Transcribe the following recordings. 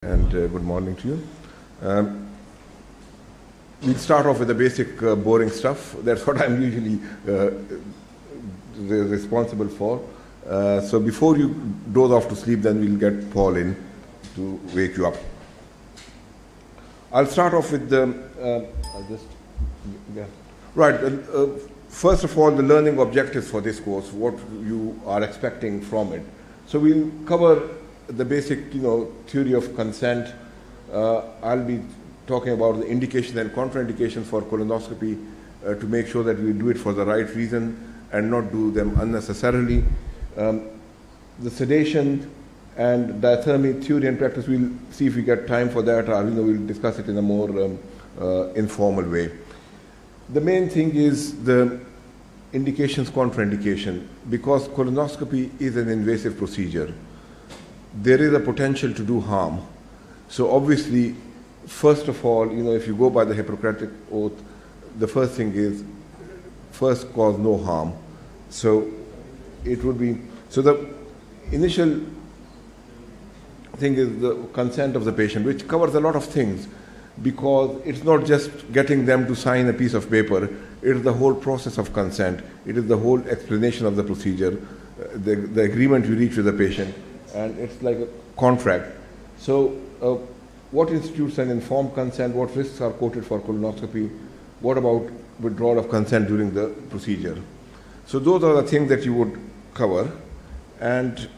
And good morning to you. We'll start off with the basic boring stuff. That's what I'm usually responsible for. So before you doze off to sleep, then we'll get Paul in to wake you up. I'll start off with the, first of all, the learning objectives for this course, what you are expecting from it. So we'll cover the basic, theory of consent. I'll be talking about the indications and contraindications for colonoscopy to make sure that we do it for the right reason and not do them unnecessarily. The sedation and diathermy theory and practice, we'll see if we get time for that, or we'll discuss it in a more informal way. The main thing is the indications, contraindication. Because colonoscopy is an invasive procedure, there is a potential to do harm. So obviously, first of all, if you go by the Hippocratic Oath, the first thing is, first cause no harm. So it would be, so the initial thing is the consent of the patient, which covers a lot of things, because it's not just getting them to sign a piece of paper, it is the whole process of consent. It is the whole explanation of the procedure, the agreement you reach with the patient, and it's like a contract. So what institutes an informed consent? What risks are quoted for colonoscopy? What about withdrawal of consent during the procedure? So those are the things that you would cover. And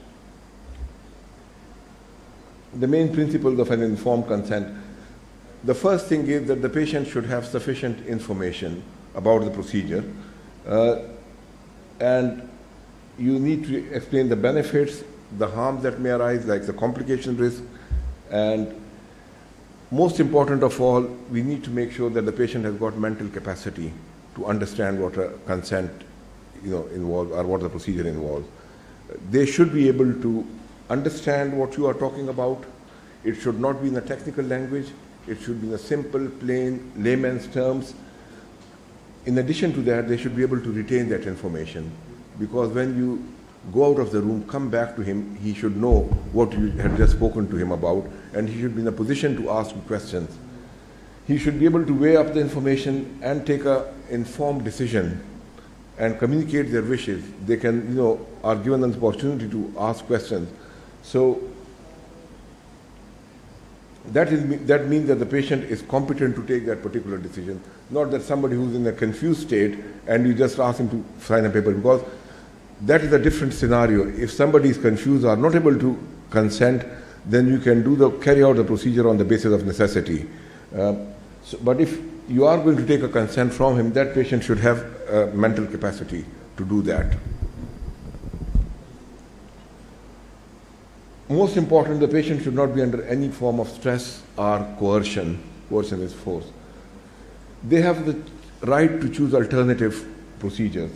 the main principles of an informed consent. The first thing is that the patient should have sufficient information about the procedure. And you need to explain the benefits, the harms that may arise, like the complication risk, and most important of all, we need to make sure that the patient has got mental capacity to understand what a consent involves, or what the procedure involves. They should be able to understand what you are talking about. It should not be in a technical language. It should be in a simple, plain, layman's terms. In addition to that, they should be able to retain that information, because when you go out of the room, come back to him, he should know what you had just spoken to him about, and he should be in a position to ask you questions. He should be able to weigh up the information and take an informed decision and communicate their wishes. They can, are given an opportunity to ask questions. So that means that the patient is competent to take that particular decision, not that somebody who's in a confused state and you just ask him to sign a paper, because that is a different scenario. If somebody is confused or not able to consent, then you can carry out the procedure on the basis of necessity. But if you are going to take a consent from him, that patient should have mental capacity to do that. Most important, the patient should not be under any form of stress or coercion. Coercion is force. They have the right to choose alternative procedures,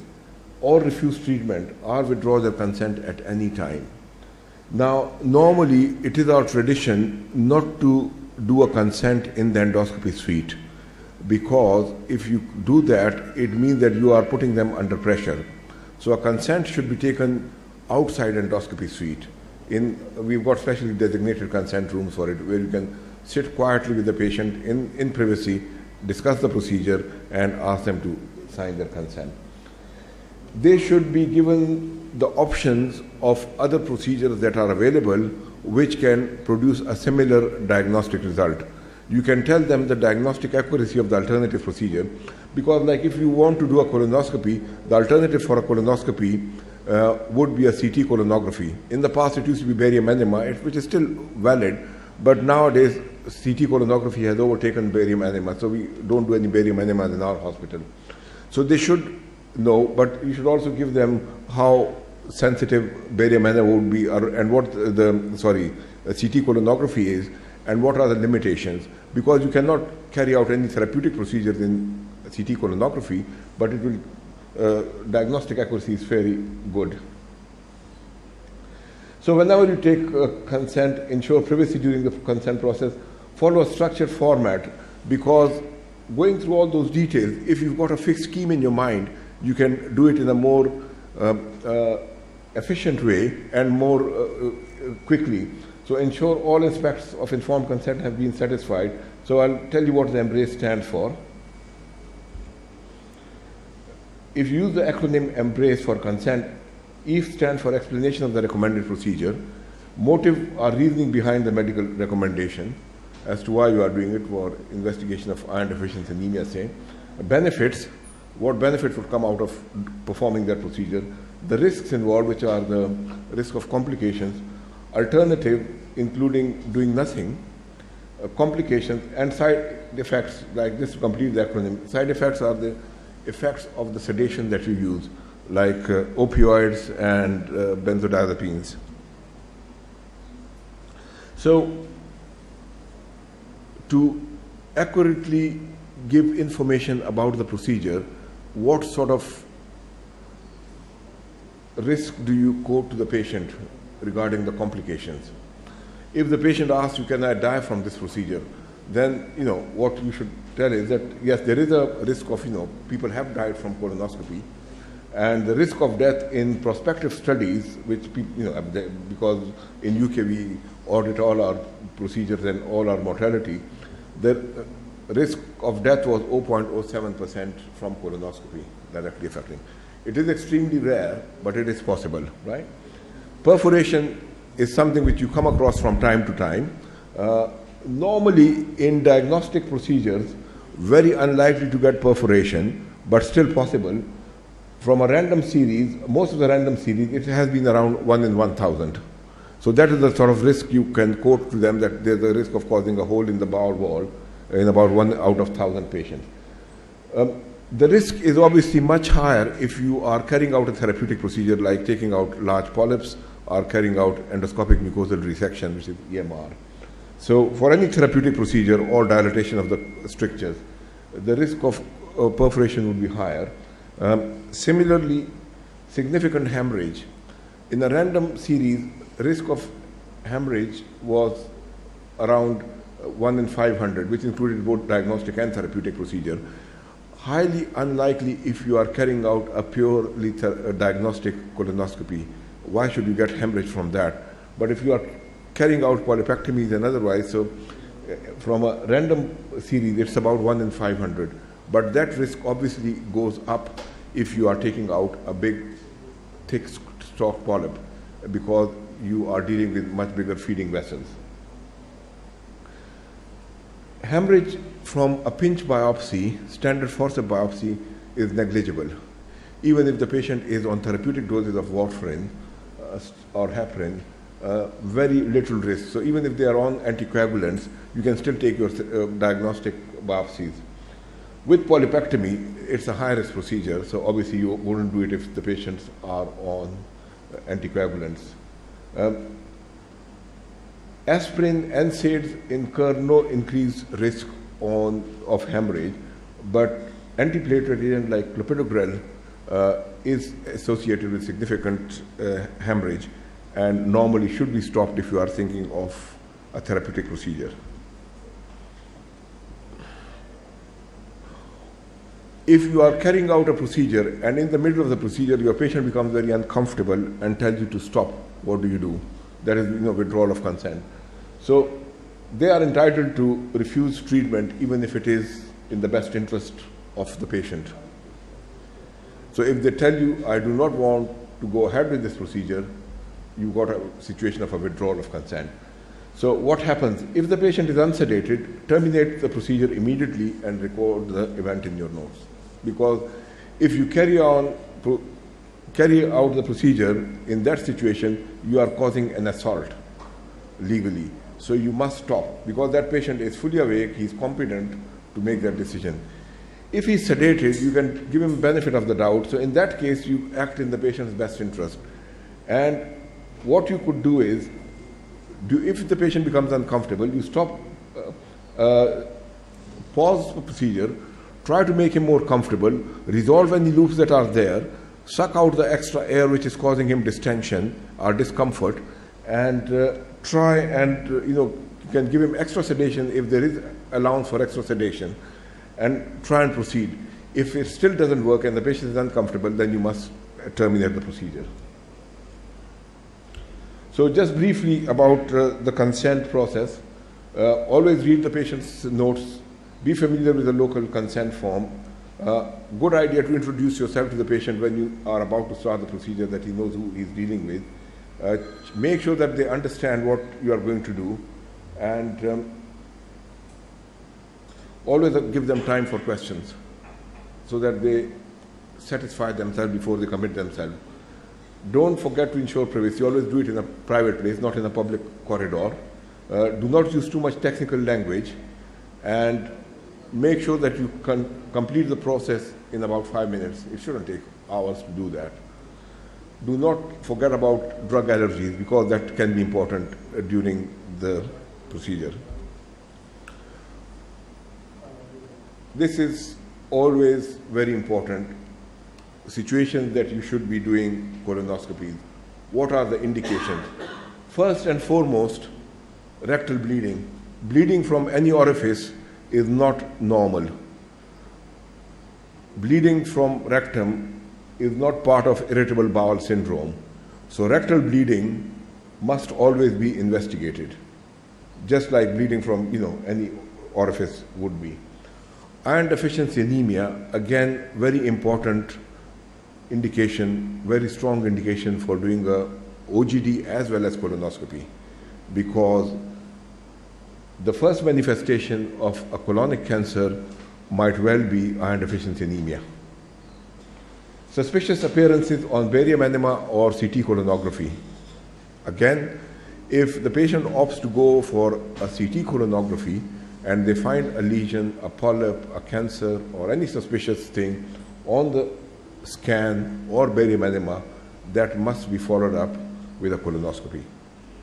or refuse treatment, or withdraw their consent at any time. Now, normally, it is our tradition not to do a consent in the endoscopy suite, because if you do that, it means that you are putting them under pressure. So a consent should be taken outside endoscopy suite. We've got specially designated consent rooms for it, where you can sit quietly with the patient in privacy, discuss the procedure, and ask them to sign their consent. They should be given the options of other procedures that are available, which can produce a similar diagnostic result. You can tell them the diagnostic accuracy of the alternative procedure, because like if you want to do a colonoscopy, the alternative for a colonoscopy would be a CT colonography. In the past, it used to be barium enema, which is still valid, but nowadays CT colonography has overtaken barium enema, so we don't do any barium enema in our hospital. So they should know, but you should also give them how sensitive barium enema would be, and what CT colonography is, and what are the limitations, because you cannot carry out any therapeutic procedures in CT colonography, but it will diagnostic accuracy is very good. So whenever you take consent, ensure privacy during the consent process, follow a structured format, because going through all those details, if you've got a fixed scheme in your mind, you can do it in a more efficient way and more quickly. So ensure all aspects of informed consent have been satisfied. So I'll tell you what the EMBRACE stands for. If you use the acronym EMBRACE for consent, E stands for explanation of the recommended procedure, motive or reasoning behind the medical recommendation as to why you are doing it, for investigation of iron deficiency anemia, say. Benefits, what benefits would come out of performing that procedure, the risks involved, which are the risk of complications, alternative, including doing nothing, complications, and side effects, like this to complete the acronym. Side effects are the effects of the sedation that you use, like opioids and benzodiazepines. So, to accurately give information about the procedure, what sort of risk do you quote to the patient regarding the complications? If the patient asks you, can I die from this procedure? Then, what you should tell is that, yes, there is a risk of, people have died from colonoscopy. And the risk of death in prospective studies, which people, because in UK we audit all our procedures and all our mortality, the risk of death was 0.07% from colonoscopy directly affecting. It is extremely rare, but it is possible, right? Perforation is something which you come across from time to time. Normally, in diagnostic procedures, very unlikely to get perforation, but still possible. From a random series, most of the random series, it has been around 1 in 1,000. So that is the sort of risk you can quote to them, that there's a risk of causing a hole in the bowel wall in about 1 out of 1,000 patients. The risk is obviously much higher if you are carrying out a therapeutic procedure like taking out large polyps or carrying out endoscopic mucosal resection, which is EMR. So for any therapeutic procedure or dilatation of the strictures, the risk of perforation would be higher. Similarly, significant hemorrhage. In a random series, risk of hemorrhage was around 1 in 500, which included both diagnostic and therapeutic procedure. Highly unlikely if you are carrying out a purely diagnostic colonoscopy. Why should you get hemorrhage from that? But if you are carrying out polypectomies and otherwise, so from a random series, it's about 1 in 500. But that risk obviously goes up if you are taking out a big, thick stalk polyp, because you are dealing with much bigger feeding vessels. Hemorrhage from a pinch biopsy, standard forceps biopsy, is negligible. Even if the patient is on therapeutic doses of warfarin or heparin, very little risk. So even if they are on anticoagulants, you can still take your diagnostic biopsies. With polypectomy, it's a high-risk procedure, so obviously you wouldn't do it if the patients are on anticoagulants. Aspirin, NSAIDs incur no increased risk of hemorrhage, but antiplatelet agent like clopidogrel is associated with significant hemorrhage and normally should be stopped if you are thinking of a therapeutic procedure. If you are carrying out a procedure and in the middle of the procedure your patient becomes very uncomfortable and tells you to stop, what do you do? That is withdrawal of consent. So they are entitled to refuse treatment even if it is in the best interest of the patient. So if they tell you, I do not want to go ahead with this procedure, you've got a situation of a withdrawal of consent. So what happens? If the patient is unsedated, terminate the procedure immediately and record the event in your notes. Because if you carry out the procedure in that situation, you are causing an assault legally. So you must stop, because that patient is fully awake, he's competent to make that decision. If he's sedated, you can give him benefit of the doubt. So in that case, you act in the patient's best interest. And what you could do is, if the patient becomes uncomfortable, you stop, pause the procedure, try to make him more comfortable, resolve any loops that are there, suck out the extra air which is causing him distension or discomfort, and try and, you can give him extra sedation if there is allowance for extra sedation, and try and proceed. If it still doesn't work and the patient is uncomfortable, then you must terminate the procedure. So just briefly about the consent process. Always read the patient's notes. Be familiar with the local consent form. Good idea to introduce yourself to the patient when you are about to start the procedure, that he knows who he's dealing with. Make sure that they understand what you are going to do, and always give them time for questions so that they satisfy themselves before they commit themselves. Don't forget to ensure privacy. Always do it in a private place, not in a public corridor. Do not use too much technical language, and make sure that you can complete the process in about 5 minutes. It shouldn't take hours to do that. Do not forget about drug allergies, because that can be important during the procedure. This is always very important. Situations that you should be doing colonoscopies. What are the indications? First and foremost, rectal bleeding. Bleeding from any orifice is not normal. Bleeding from rectum is not part of irritable bowel syndrome. So rectal bleeding must always be investigated, just like bleeding from any orifice would be. Iron deficiency anemia, again, very important indication, very strong indication for doing a OGD as well as colonoscopy, because the first manifestation of a colonic cancer might well be iron deficiency anemia. Suspicious appearances on barium enema or CT colonography. Again, if the patient opts to go for a CT colonography and they find a lesion, a polyp, a cancer, or any suspicious thing on the scan or barium enema, that must be followed up with a colonoscopy.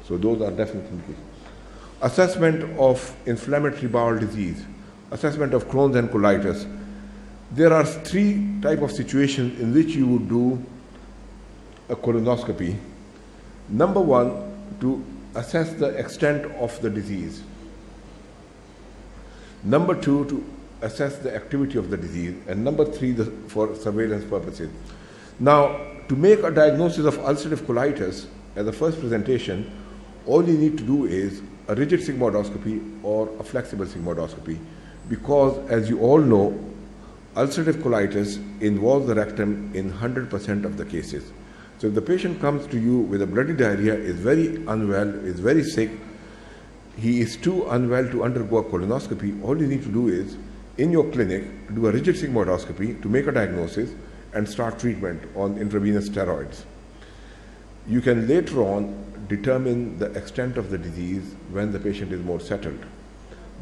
So those are definite indications. Assessment of inflammatory bowel disease, assessment of Crohn's and colitis. There are 3 types of situations in which you would do a colonoscopy. Number 1, to assess the extent of the disease. Number 2, to assess the activity of the disease. And number 3, for surveillance purposes. Now, to make a diagnosis of ulcerative colitis as a first presentation, all you need to do is a rigid sigmoidoscopy or a flexible sigmoidoscopy, because as you all know, ulcerative colitis involves the rectum in 100% of the cases. So if the patient comes to you with a bloody diarrhea, is very unwell, is very sick, he is too unwell to undergo a colonoscopy, all you need to do is, in your clinic, do a rigid sigmoidoscopy to make a diagnosis and start treatment on intravenous steroids. You can later on determine the extent of the disease when the patient is more settled,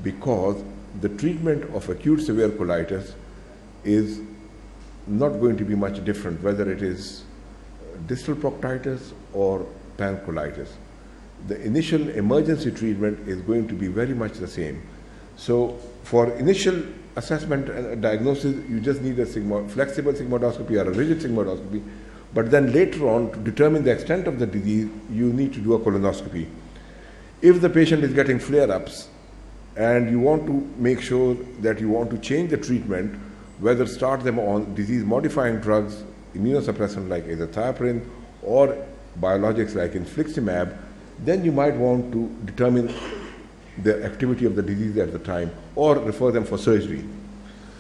because the treatment of acute severe colitis is not going to be much different, whether it is distal proctitis or pancolitis. The initial emergency treatment is going to be very much the same. So for initial assessment and diagnosis, you just need a flexible sigmoidoscopy or a rigid sigmoidoscopy, but then later on, to determine the extent of the disease, you need to do a colonoscopy. If the patient is getting flare-ups and you want to make sure that you want to change the treatment, whether start them on disease-modifying drugs, immunosuppressant like azathioprine, or biologics like infliximab, then you might want to determine the activity of the disease at the time or refer them for surgery.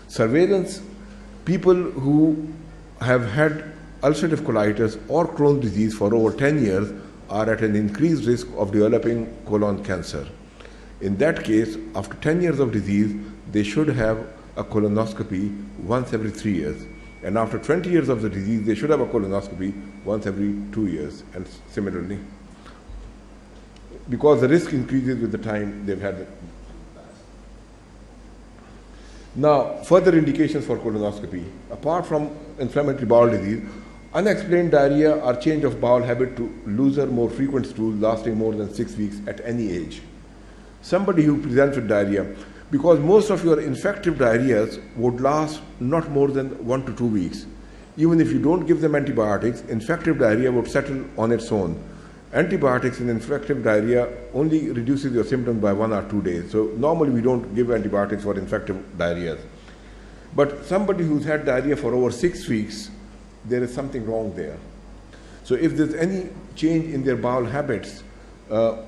Surveillance, people who have had ulcerative colitis or Crohn's disease for over 10 years are at an increased risk of developing colon cancer. In that case, after 10 years of disease, they should have a colonoscopy once every 3 years. And after 20 years of the disease, they should have a colonoscopy once every 2 years, and similarly, because the risk increases with the time they've had it. Now, further indications for colonoscopy. Apart from inflammatory bowel disease, unexplained diarrhea or change of bowel habit to looser, more frequent stools lasting more than 6 weeks at any age. Somebody who presents with diarrhea, because most of your infective diarrheas would last not more than 1 to 2 weeks. Even if you don't give them antibiotics, infective diarrhea would settle on its own. Antibiotics in infective diarrhea only reduces your symptoms by 1 or 2 days. So normally we don't give antibiotics for infective diarrheas. But somebody who's had diarrhea for over 6 weeks, there is something wrong there. So if there's any change in their bowel habits, and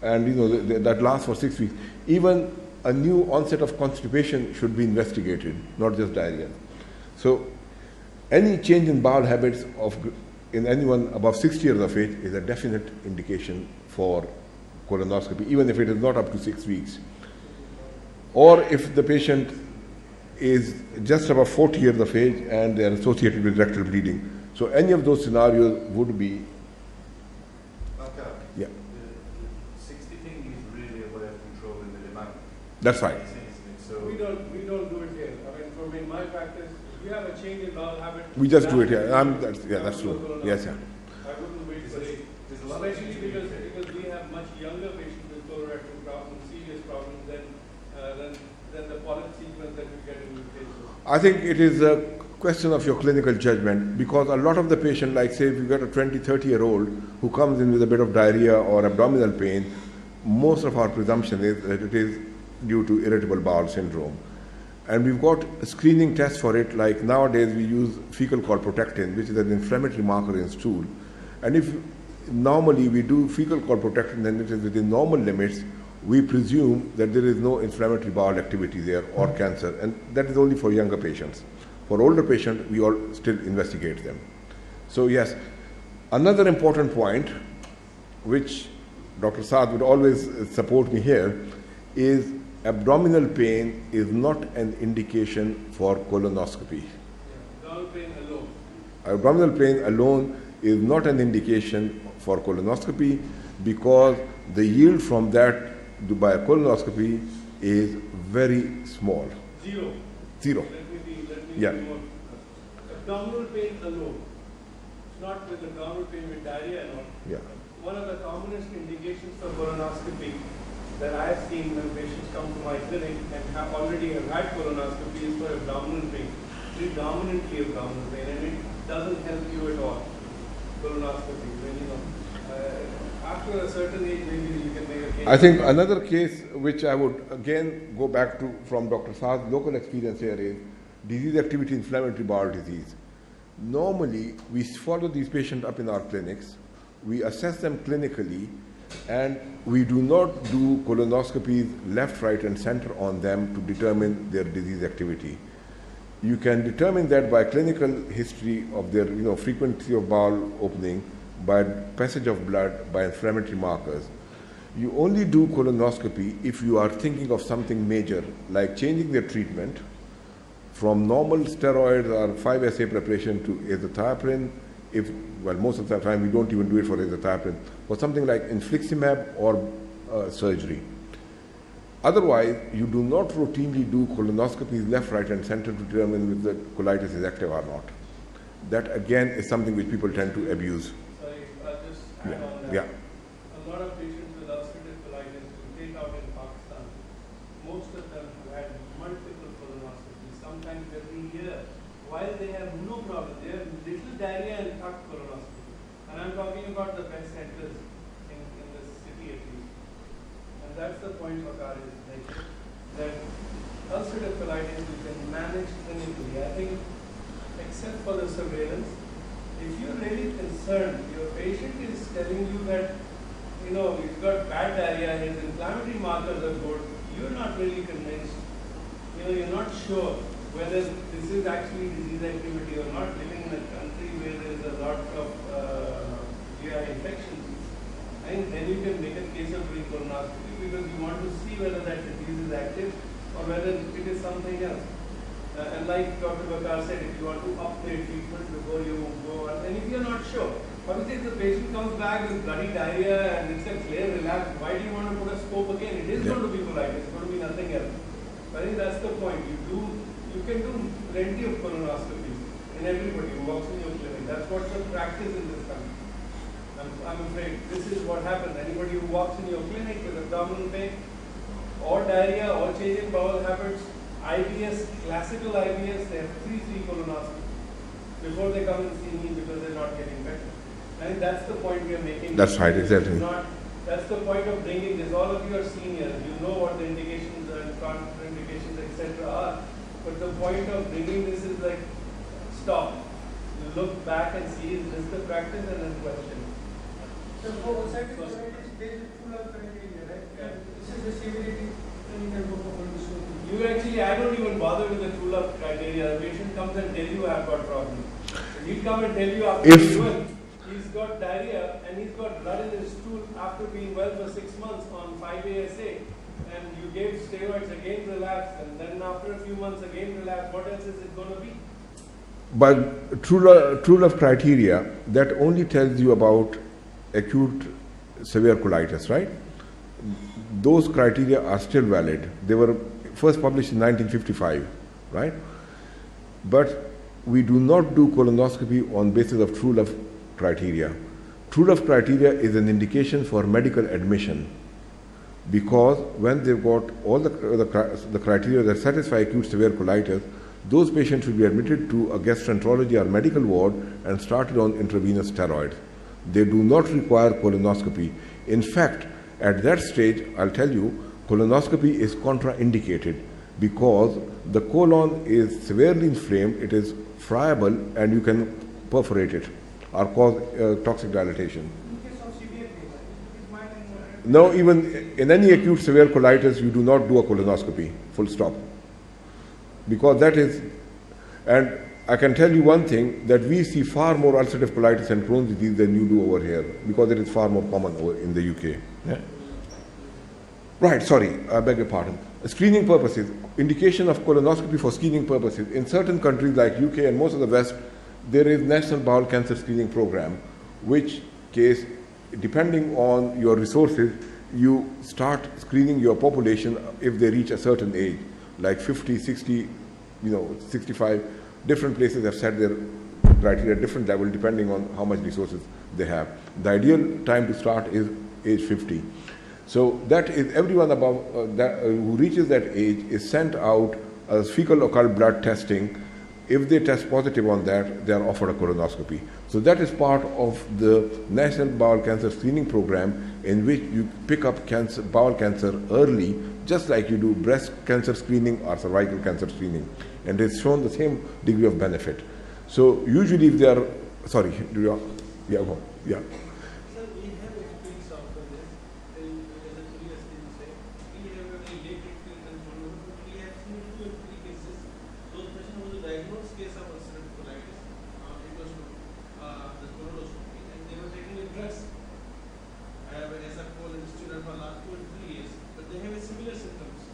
that lasts for 6 weeks, even a new onset of constipation should be investigated, not just diarrhea. So any change in bowel habits in anyone above 60 years of age is a definite indication for colonoscopy, even if it is not up to 6 weeks. Or if the patient is just above 40 years of age and they are associated with rectal bleeding. So any of those scenarios would be. Okay. Yeah. The 60 thing is really a way of controlling the demand. That's right. So we don't do it here. I mean, in my practice, if you have a change in bowel habit, We just do it here. That's true. Yes, yeah. I wouldn't wait for it. Especially because we have much younger patients with colorectal problems, serious problems, than the polyp sequence that we get in the cases. I think it is a question of your clinical judgment, because a lot of the patient, like say if you got a 20, 30-year-old who comes in with a bit of diarrhea or abdominal pain, most of our presumption is that it is due to irritable bowel syndrome. And we've got screening tests for it, like nowadays we use fecal calprotectin, which is an inflammatory marker in stool. And if normally we do fecal calprotectin and it is within normal limits, we presume that there is no inflammatory bowel activity there or cancer, and that is only for younger patients. For older patients, we all still investigate them. So yes, another important point, which Dr. Saad would always support me here, is abdominal pain is not an indication for colonoscopy. Abdominal pain alone. Abdominal pain alone is not an indication for colonoscopy, because the yield from that by a colonoscopy is very small. Zero. Let me Yeah. be more. Abdominal pain alone, not with abdominal pain with diarrhea and all. Yeah. One of the commonest indications for colonoscopy that I have seen when patients come to my clinic and have already had colonoscopy is for abdominal pain, predominantly abdominal pain, and it doesn't help you at all. Colonoscopy, after a certain age, maybe you can make a case. I think another case which I would again go back to from Dr. Saad's local experience here is disease activity, inflammatory bowel disease. Normally, we follow these patients up in our clinics, we assess them clinically, and we do not do colonoscopies left, right, and center on them to determine their disease activity. You can determine that by clinical history of their frequency of bowel opening, by passage of blood, by inflammatory markers. You only do colonoscopy if you are thinking of something major, like changing their treatment from normal steroids or 5-SA preparation to azathioprine. Most of the time we don't even do it for azathioprine, or something like infliximab or surgery. Otherwise, you do not routinely do colonoscopies left, right, and center to determine if the colitis is active or not. That again is something which people tend to abuse. Sorry, I'll just add on that. Yeah. A lot of patients with ulcerative colitis who take out in Pakistan, most of them have had multiple colonoscopies, sometimes every year, while they have no problem. They have little diarrhea and tuck colonoscopy. And I'm talking about the best centers in the city at least. And that's the point of our is that ulcerative colitis you can manage clinically. I think, except for the surveillance, if you're really concerned, your patient is telling you that, he's got bad diarrhea, his inflammatory markers are good, you're not really convinced, you're not sure whether this is actually disease activity or not, living in a country where there's a lot of GI infections. I think then you can make a case of doing colonoscopy, because you want to see whether that disease is active or whether it is something else. And like Dr. Bakar said, if you want to up their treatment before you go on, and if you're not sure, obviously if the patient comes back with bloody diarrhea and it's a clear relapse, why do you want to put a scope again? It is going to be colitis, it's going to be nothing else. I think that's the point. You can do plenty of colonoscopies in everybody who walks in your clinic. That's what's the practice in this country. I'm afraid this is what happens. Anybody who walks in your clinic with abdominal pain or diarrhea or change in bowel habits, IBS, classical IBS, they have three colonoscopies before they come and see me because they're not getting better. I think that's the point we are making. That's right, exactly. That's the point of bringing this. All of you are seniors. You know what the indications and contraindications, etc. are. But the point of bringing this is like, stop. look back and see is this the practice and then question. So for ulcerative colitis, there is a full of criteria, right? Yeah. This is the severity, then you can go for colonoscopy. You actually, I don't even bother with the rule of criteria. The patient comes and tells you I've got problem. He'll come and tell you after he's got diarrhea and he's got blood in his stool after being well for 6 months on 5-ASA, and you gave steroids, again relapsed, and then after a few months again relapsed. What else is it going to be? But true love criteria, that only tells you about acute severe colitis, right? Those criteria are still valid. They were first published in 1955, right? But we do not do colonoscopy on basis of true love criteria. True love criteria is an indication for medical admission, because when they've got all the criteria that satisfy acute severe colitis, those patients should be admitted to a gastroenterology or medical ward and started on intravenous steroids. They do not require colonoscopy. In fact, at that stage, I'll tell you, colonoscopy is contraindicated because the colon is severely inflamed, it is friable, and you can perforate it or cause toxic dilatation. In case of severe case, it is mild and moderate. No, even in any acute severe colitis, you do not do a colonoscopy, full stop. Because that is, and I can tell you one thing, that we see far more ulcerative colitis and Crohn's disease than you do over here, because it is far more common over in the UK. Yeah. Right, sorry, I beg your pardon. Screening purposes, indication of colonoscopy for screening purposes. In certain countries like UK and most of the West, there is National Bowel Cancer Screening Program, which case, depending on your resources, you start screening your population if they reach a certain age, like 50, 60, 65. Different places have set their criteria at different level depending on how much resources they have. The ideal time to start is age 50. So that is everyone above who reaches that age is sent out as fecal occult blood testing. If they test positive on that, they are offered a colonoscopy. So that is part of the National Bowel Cancer Screening Program, in which you pick up bowel cancer early, just like you do breast cancer screening or cervical cancer screening. And it's shown the same degree of benefit. So usually if they are, sorry, do you, yeah, go, yeah. Sir, we have experience of this. As a previous thing you say, we have a very late experience and but we have seen 2 or 3 cases. Those patients was a diagnosed case of ulcerative colitis. It was the colonoscopy, and they were taking drugs. I have an SR student for last 2 or 3 years, but they have a similar symptoms.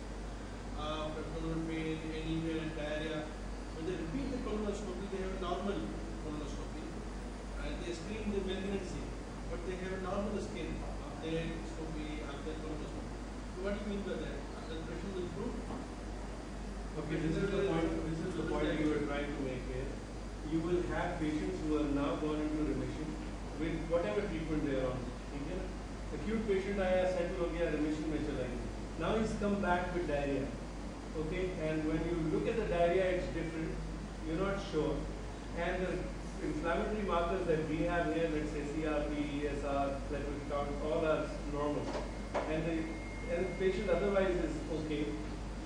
Abdominal pain, anemia, and diarrhea. When they repeat the colonoscopy, they have a normal colonoscopy, and they screen the malignancy, but they have a normal skin of their endoscopy and their colonoscopy. So what do you mean by that? The patient will improve? Okay, this is the point you were trying to make here. You will have patients who are now gone into remission with whatever treatment they are on. Okay? Acute patient I said to remission में चला गया. Now he's come back with diarrhea. Okay, and when you look at the diarrhea, it's different. You're not sure. And the inflammatory markers that we have here, let's say CRP, ESR, platelet count, all are normal. And the patient otherwise is okay.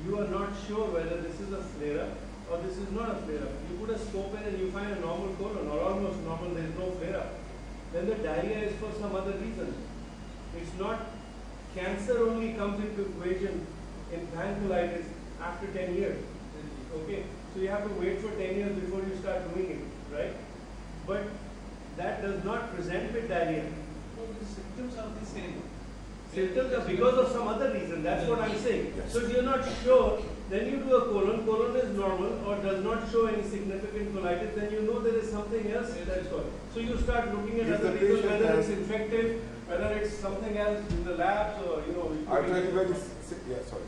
You are not sure whether this is a flare-up or this is not a flare-up. You put a scope in and you find a normal colon or almost normal, there is no flare-up. Then the diarrhea is for some other reason. It's not cancer only comes into equation in pancreatitis after 10 years. Okay, so you have to wait for 10 years before you start doing it, right? But that does not present with diarrhea. So the symptoms are the same. Symptoms are because of some other reason. That's what I'm saying. Yes. So if you're not sure, then you do a colon. Colon is normal or does not show any significant colitis. Then you know there is something else that's called. So you start looking at If other the reasons, patient whether has- it's infective, whether it's something else in the labs, or I'll tell you very, yeah, sorry.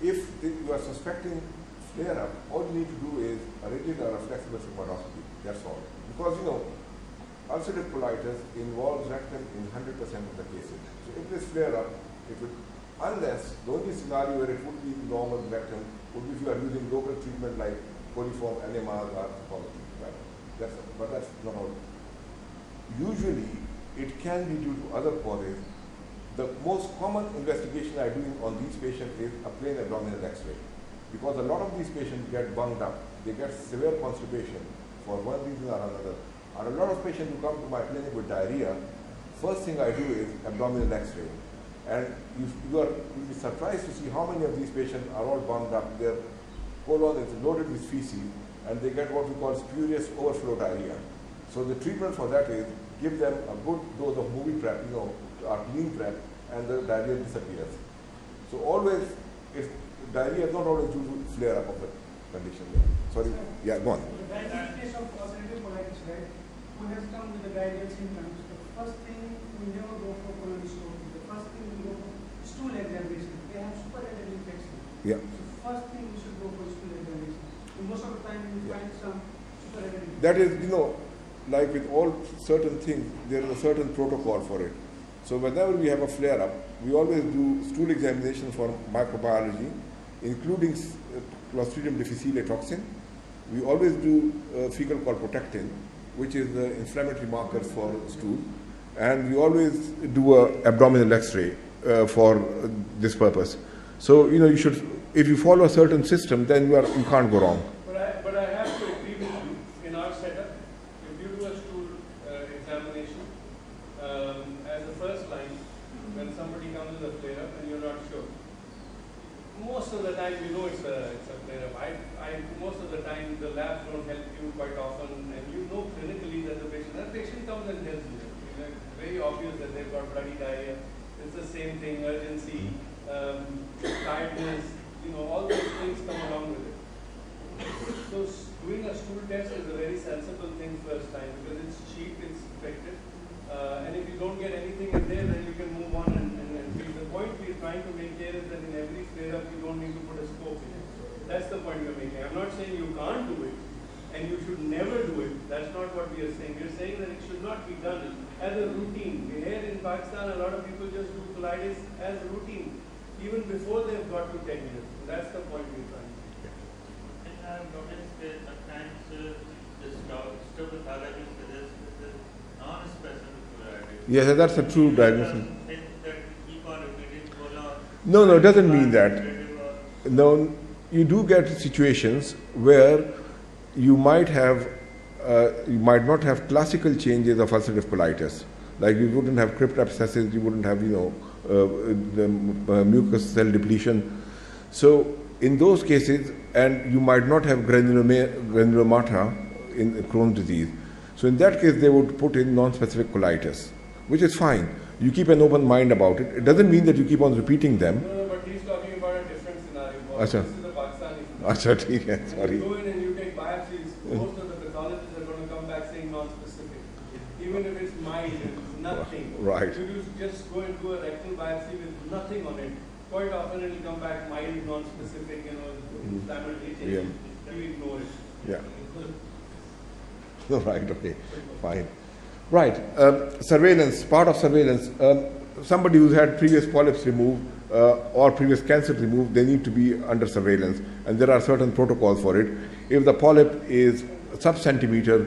If you are suspecting flare-up, all you need to do is a rigid or a flexible sigmoidoscopy. That's all. Because ulcerative colitis involves rectum in 100% of the cases. So if this flare-up, it would, unless the only scenario where it would be normal rectum would be if you are using local treatment like coliform enemas or pathology. Right? But that's not all. Usually, it can be due to other causes. The most common investigation I do on these patients is a plain abdominal X-ray, because a lot of these patients get bunged up. They get severe constipation for one reason or another. And a lot of patients who come to my clinic with diarrhea, first thing I do is abdominal X-ray. And you'll be surprised to see how many of these patients are all bunged up. Their colon is loaded with feces, and they get what we call spurious overflow diarrhea. So the treatment for that is give them a good dose of movie prep, or clean prep, and the diarrhea disappears. So always, if diarrhea is not always due to flare up of the condition. Sorry, yeah, go on. That is the case of ulcerative colitis, right? Who has come with the diarrheal symptoms. The first thing we never go for colonoscopy. The first thing we go for stool examination. They have superadded infection. Yeah. So first thing we should go for stool examination. And most of the time we find some superadded infection. That is, like with all certain things, there is a certain protocol for it. So whenever we have a flare-up, we always do stool examination for microbiology, including Clostridium difficile toxin. We always do fecal colprotectin, which is the inflammatory marker for stool, and we always do a abdominal X-ray for this purpose. So you should, if you follow a certain system, then you can't go wrong. But I have to agree with you. In our setup, if you do a stool examination as a first line, when somebody comes with a flare-up and you're not sure, most of the time it's a flare-up. Most of the time the labs don't help you quite often, and clinically that the patient comes and tells you. It's very obvious that they've got bloody diarrhea. It's the same thing, urgency, tiredness, all those things come along with it. So doing a stool test is a very sensible thing first time because it's cheap, it's effective, and if you don't get anything in there, then you can move on and treat. The point we're trying to make here is that in every flare-up you don't need to put a scope in it. That's the point we're making. I'm not saying you can't do it, and you should never do it. That's not what we are saying. We're saying that it should not be done as a routine. Here in Pakistan, a lot of people just do colitis as a routine, even before they've got to 10 years. That's the point we're trying to make. And I've noticed that sometimes the histopathology suggests that non-specific colitis. Yes, that's a true diagnosis. That keep on repeating colon. No, it doesn't mean that. No, you do get situations where you might not have classical changes of ulcerative colitis. Like you wouldn't have crypt abscesses, you wouldn't have, the mucus cell depletion. So in those cases, and you might not have granulomata in Crohn's disease. So in that case, they would put in non-specific colitis, which is fine. You keep an open mind about it. It doesn't mean that you keep on repeating them. No, but he's talking about a different scenario. Achha. This is the Pakistani scenario. Achha, sorry. You go in and you take biopsies, most of the pathologists are going to come back saying non-specific. Even if it's mild, it's nothing. Right. You just go and do a rectal biopsy with nothing on it. Quite often it will come back mild, non-specific, inflammatory changes. You ignore it. Yeah. Right, okay, fine. Right, surveillance, part of surveillance. Somebody who's had previous polyps removed or previous cancer removed, they need to be under surveillance, and there are certain protocols for it. If the polyp is sub-centimeter,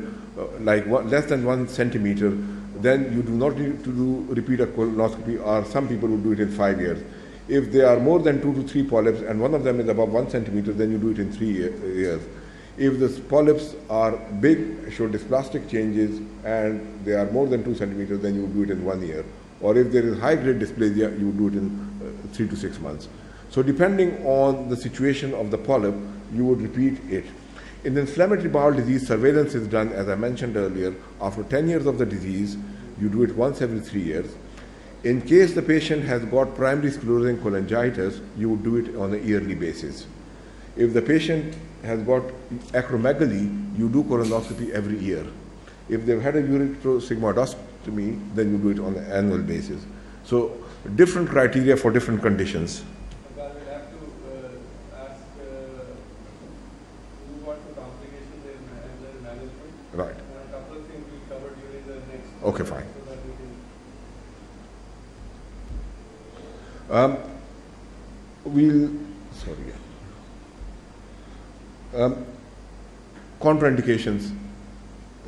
less than 1 centimeter, then you do not need to repeat a colonoscopy, or some people would do it in 5 years. If they are more than 2 to 3 polyps and one of them is above 1 centimeter, then you do it in 3 years. If the polyps are big, show dysplastic changes, and they are more than 2 centimeters, then you would do it in 1 year. Or if there is high-grade dysplasia, you would do it in 3 to 6 months. So depending on the situation of the polyp, you would repeat it. In inflammatory bowel disease, surveillance is done, as I mentioned earlier, after 10 years of the disease, you do it once every 3 years. In case the patient has got primary sclerosing cholangitis, you would do it on a yearly basis. If the patient has got acromegaly, you do colonoscopy every year. If they've had a ureterosigmoidostomy, then you do it on an annual basis. So different criteria for different conditions. But we'll have to ask who got the complications and their management. Right. And a couple of things we'll cover during the next. Okay, fine. So that we can Contraindications.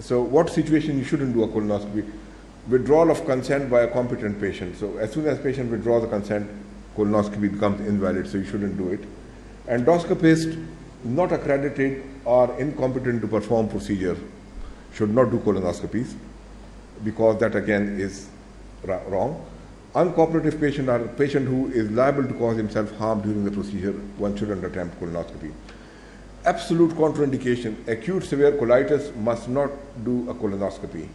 So what situation you shouldn't do a colonoscopy? Withdrawal of consent by a competent patient. So as soon as patient withdraws the consent, colonoscopy becomes invalid, so you shouldn't do it. Endoscopists not accredited or incompetent to perform procedure should not do colonoscopies, because that again is wrong. Uncooperative patient or patient who is liable to cause himself harm during the procedure, one shouldn't attempt colonoscopy. Absolute contraindication, acute severe colitis must not do a colonoscopy.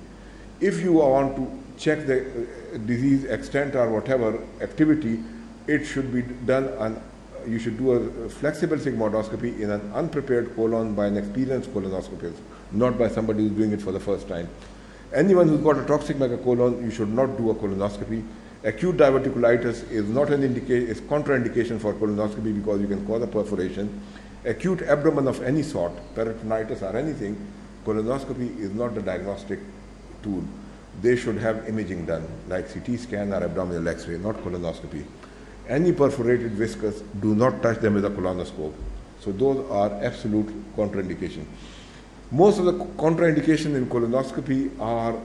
If you want to check the disease extent or whatever activity, it should be done on, you should do a flexible sigmoidoscopy in an unprepared colon by an experienced colonoscopist, not by somebody who's doing it for the first time. Anyone who's got a toxic megacolon, you should not do a colonoscopy. Acute diverticulitis is not an indication, is contraindication for colonoscopy because you can cause a perforation. Acute abdomen of any sort, peritonitis or anything, colonoscopy is not the diagnostic tool. They should have imaging done, like CT scan or abdominal X-ray, not colonoscopy. Any perforated viscous, do not touch them with a colonoscope. So those are absolute contraindications. Most of the contraindications in colonoscopy are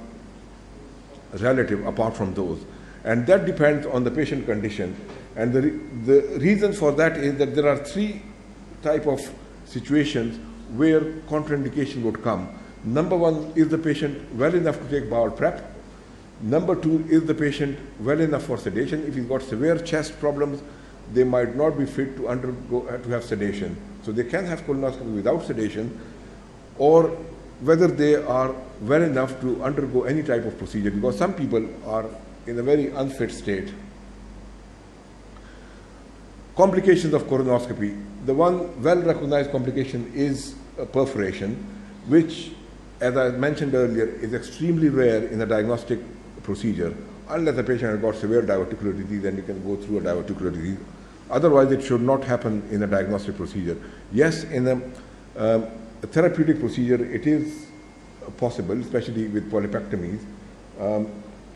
relative apart from those. And that depends on the patient condition. And the reason for that is that there are three type of situations where contraindication would come. Number one, is the patient well enough to take bowel prep? Number two, is the patient well enough for sedation? If he's got severe chest problems, they might not be fit to have sedation. So they can have colonoscopy without sedation, or whether they are well enough to undergo any type of procedure, because some people are in a very unfit state. Complications of colonoscopy. The one well-recognized complication is a perforation, which, as I mentioned earlier, is extremely rare in a diagnostic procedure. Unless the patient has got severe diverticular disease, then you can go through a diverticular disease. Otherwise, it should not happen in a diagnostic procedure. Yes, in a therapeutic procedure, it is possible, especially with polypectomies,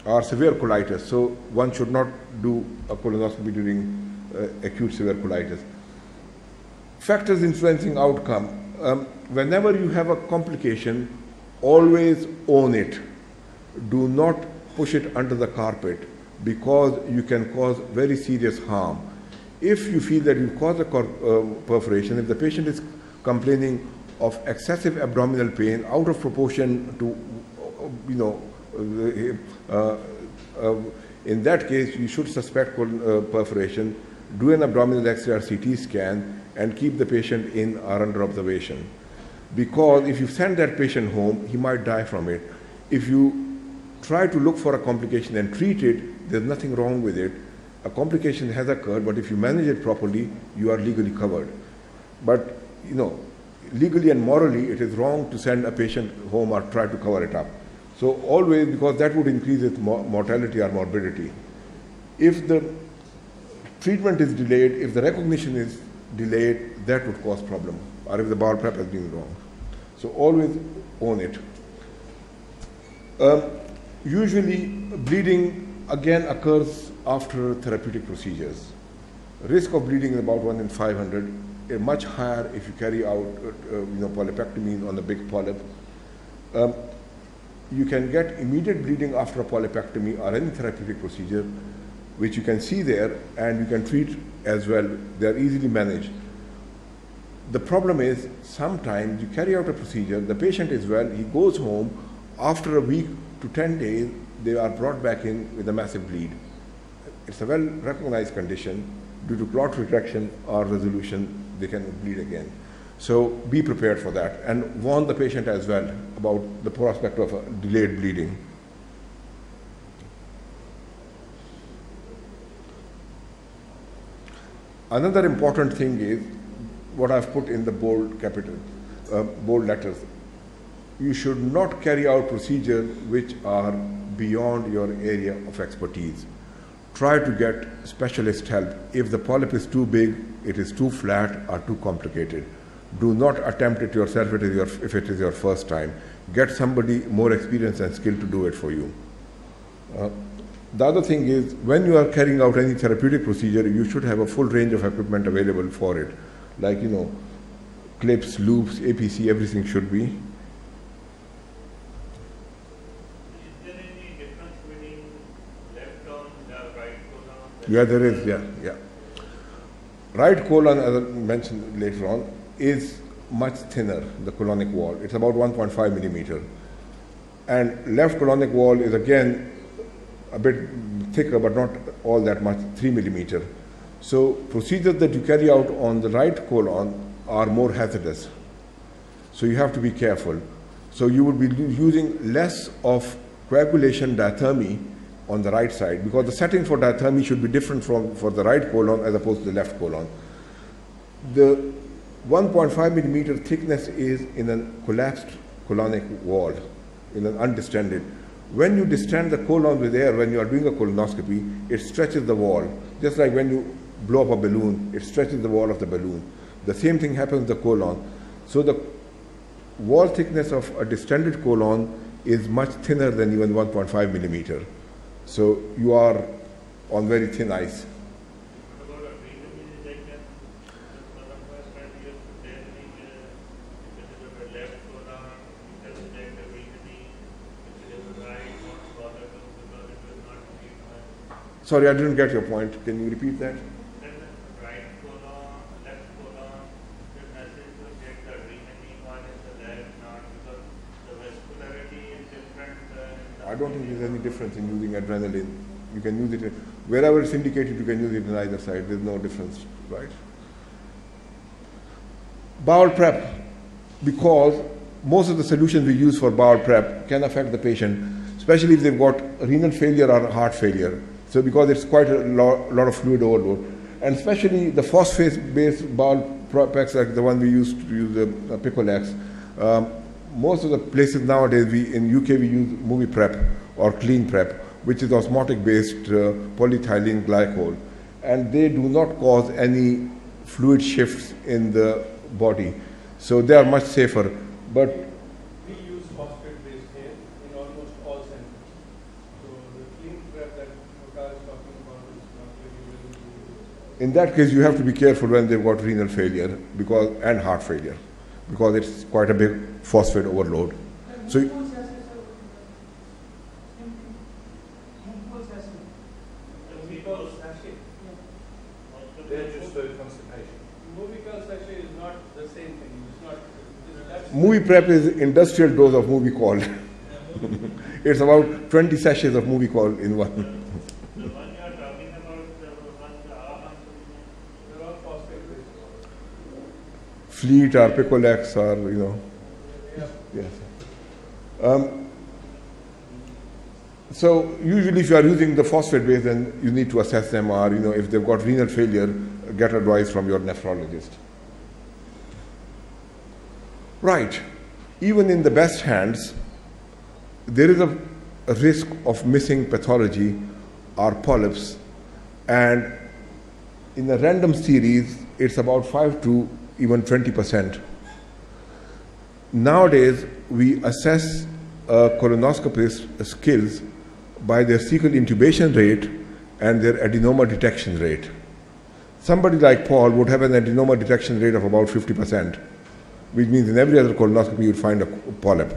or severe colitis. So one should not do a colonoscopy during acute severe colitis. Factors influencing outcome. Whenever you have a complication, always own it. Do not push it under the carpet, because you can cause very serious harm. If you feel that you've caused a perforation, if the patient is complaining of excessive abdominal pain out of proportion to, in that case, you should suspect perforation, do an abdominal X-ray or CT scan, and keep the patient in or under observation. Because if you send that patient home, he might die from it. If you try to look for a complication and treat it, there's nothing wrong with it. A complication has occurred, but if you manage it properly, you are legally covered. But, legally and morally, it is wrong to send a patient home or try to cover it up. So always, because that would increase its mortality or morbidity. If the treatment is delayed, if the recognition is delayed, that would cause problem, or if the bowel prep has been wrong. So always own it. Usually, bleeding again occurs after therapeutic procedures. Risk of bleeding is about 1 in 500, much higher if you carry out polypectomies on a big polyp. You can get immediate bleeding after a polypectomy or any therapeutic procedure, which you can see there, and you can treat as well. They are easily managed. The problem is, sometimes you carry out a procedure, the patient is well, he goes home, after a week to 10 days, they are brought back in with a massive bleed. It's a well-recognized condition. Due to clot retraction or resolution, they can bleed again. So be prepared for that, and warn the patient as well about the prospect of a delayed bleeding. Another important thing is what I've put in the bold letters. You should not carry out procedures which are beyond your area of expertise. Try to get specialist help. If the polyp is too big, it is too flat or too complicated, do not attempt it yourself if it is your first time. Get somebody more experienced and skilled to do it for you. The other thing is, when you are carrying out any therapeutic procedure, you should have a full range of equipment available for it. Like, clips, loops, APC, everything should be. Is there any difference between left colon and right colon? Yeah, there is, yeah. right colon, as I mentioned later on, is much thinner, the colonic wall. It's about 1.5 millimeter. And left colonic wall is again a bit thicker, but not all that much, 3 millimeter. So procedures that you carry out on the right colon are more hazardous. So you have to be careful. So you would be using less of coagulation diathermy on the right side, because the setting for diathermy should be different for the right colon as opposed to the left colon. The 1.5 millimeter thickness is in a collapsed colonic wall, in an undistended. When you distend the colon with air, when you are doing a colonoscopy, it stretches the wall. Just like when you blow up a balloon, it stretches the wall of the balloon. The same thing happens to the colon. So the wall thickness of a distended colon is much thinner than even 1.5 millimeter. So you are on very thin ice. What about a treatment is like that? For the first 5 years, there if it is a left colon, it doesn't take the weakening. If it is a right, not bother to, because it will not treat well. Sorry, I didn't get your point. Can you repeat that? Then the right colon, left colon, the message to check the weakening one is the left, not because the vascularity is different. I don't think there's any difference in using adrenaline. You can use it wherever it's indicated. You can use it on either side. There's no difference, right? Bowel prep, because most of the solutions we use for bowel prep can affect the patient, especially if they've got renal failure or heart failure. So because it's quite a lot of fluid overload, and especially the phosphate-based bowel preps like the one we used to use, the Picolex. Most of the places nowadays, in UK, we use movie prep or clean prep, which is osmotic-based polyethylene glycol, and they do not cause any fluid shifts in the body, so they are much safer. But We use phosphate-based here in almost all centers. So the clean prep that Mukhtar is talking about is not really used. in that case, you have to be careful when they've got renal failure and heart failure, because it's quite a big phosphate overload. So Movical sachet. They're just for constipation. Movical sachet is not the same thing. It's not. That's movie prep is industrial dose of Movicol. It's about 20 sachets of Movicol in one. The one you are talking about, the one the almond, they're all phosphate-based. Fleet or Picolex or, Yeah. yes. So usually if you are using the phosphate base, then you need to assess them, or if they've got renal failure, get advice from your nephrologist. Right. Even in the best hands, there is a risk of missing pathology or polyps, and in a random series, it's about 5 to even 20%. Nowadays, we assess a colonoscopist's skills by their cecal intubation rate and their adenoma detection rate. Somebody like Paul would have an adenoma detection rate of about 50%, which means in every other colonoscopy you'd find a polyp.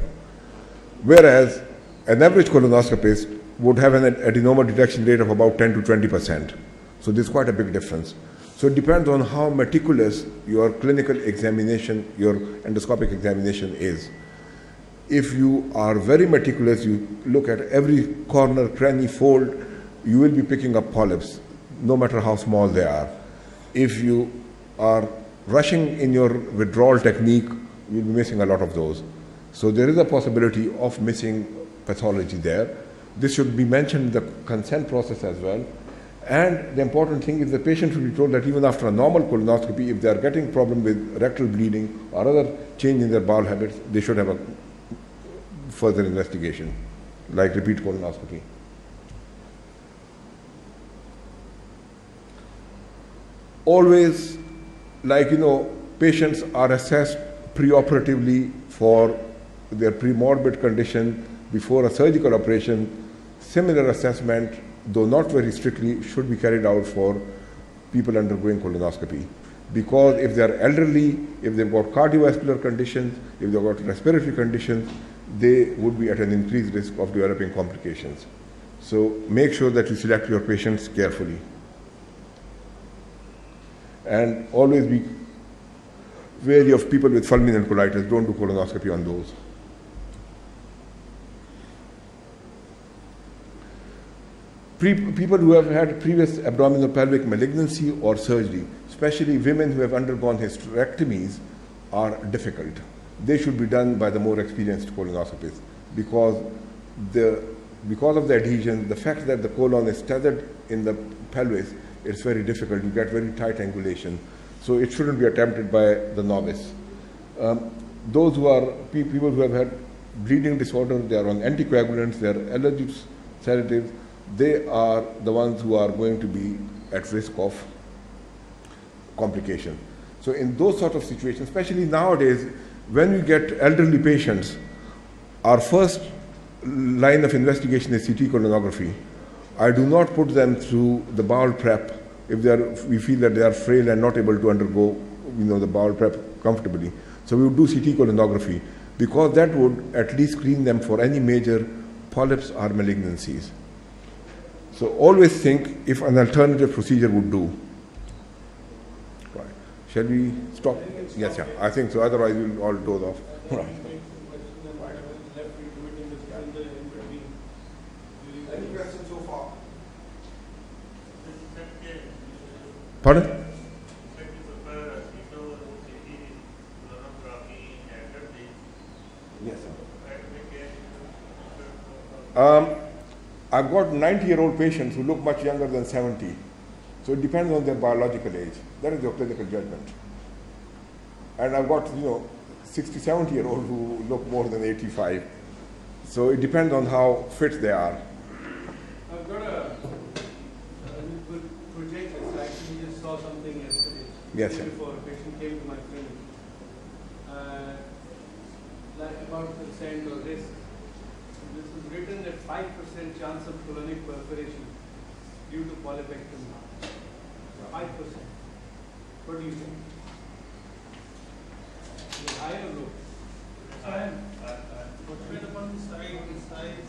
Whereas an average colonoscopist would have an adenoma detection rate of about 10 to 20%. So there's quite a big difference. So it depends on how meticulous your clinical examination, your endoscopic examination is. If you are very meticulous, you look at every corner, cranny, fold, you will be picking up polyps, no matter how small they are. If you are rushing in your withdrawal technique, you'll be missing a lot of those. So there is a possibility of missing pathology there. This should be mentioned in the consent process as well. And the important thing is the patient should be told that even after a normal colonoscopy, if they are getting problem with rectal bleeding or other change in their bowel habits, they should have a further investigation, like repeat colonoscopy. Always, patients are assessed preoperatively for their premorbid condition before a surgical operation. Similar assessment, though not very strictly, should be carried out for people undergoing colonoscopy. Because if they are elderly, if they've got cardiovascular conditions, if they've got respiratory conditions, they would be at an increased risk of developing complications. So make sure that you select your patients carefully. And always be wary of people with fulminant colitis. Don't do colonoscopy on those. People who have had previous abdominal pelvic malignancy or surgery, especially women who have undergone hysterectomies, are difficult. They should be done by the more experienced colonoscopists because of the adhesion, the fact that the colon is tethered in the pelvis, it's very difficult. You get very tight angulation. So it shouldn't be attempted by the novice. Those who are people who have had bleeding disorder, they are on anticoagulants, they are allergic sedatives, they are the ones who are going to be at risk of complication. So in those sort of situations, especially nowadays, when we get elderly patients, our first line of investigation is CT colonography. I do not put them through the bowel prep if we feel that they are frail and not able to undergo the bowel prep comfortably. So we would do CT colonography because that would at least screen them for any major polyps or malignancies. So always think if an alternative procedure would do. Right. Shall we stop? Yes, yeah, I think so. Otherwise we'll all doze off. Right. Any questions so far? Pardon? Yes, sir. I've got 90-year-old patients who look much younger than 70. So it depends on their biological age. That is your clinical judgment. And I've got, 60, 70-year-old who look more than 85. So it depends on how fit they are. I've got a good project. I actually just saw something yesterday. Yes, sir. Before a patient came to my clinic. Like about percent or risk. This is written at 5% chance of colonic perforation due to polypectomy. 5%. What do you think? Is it high or low? What's it upon the size?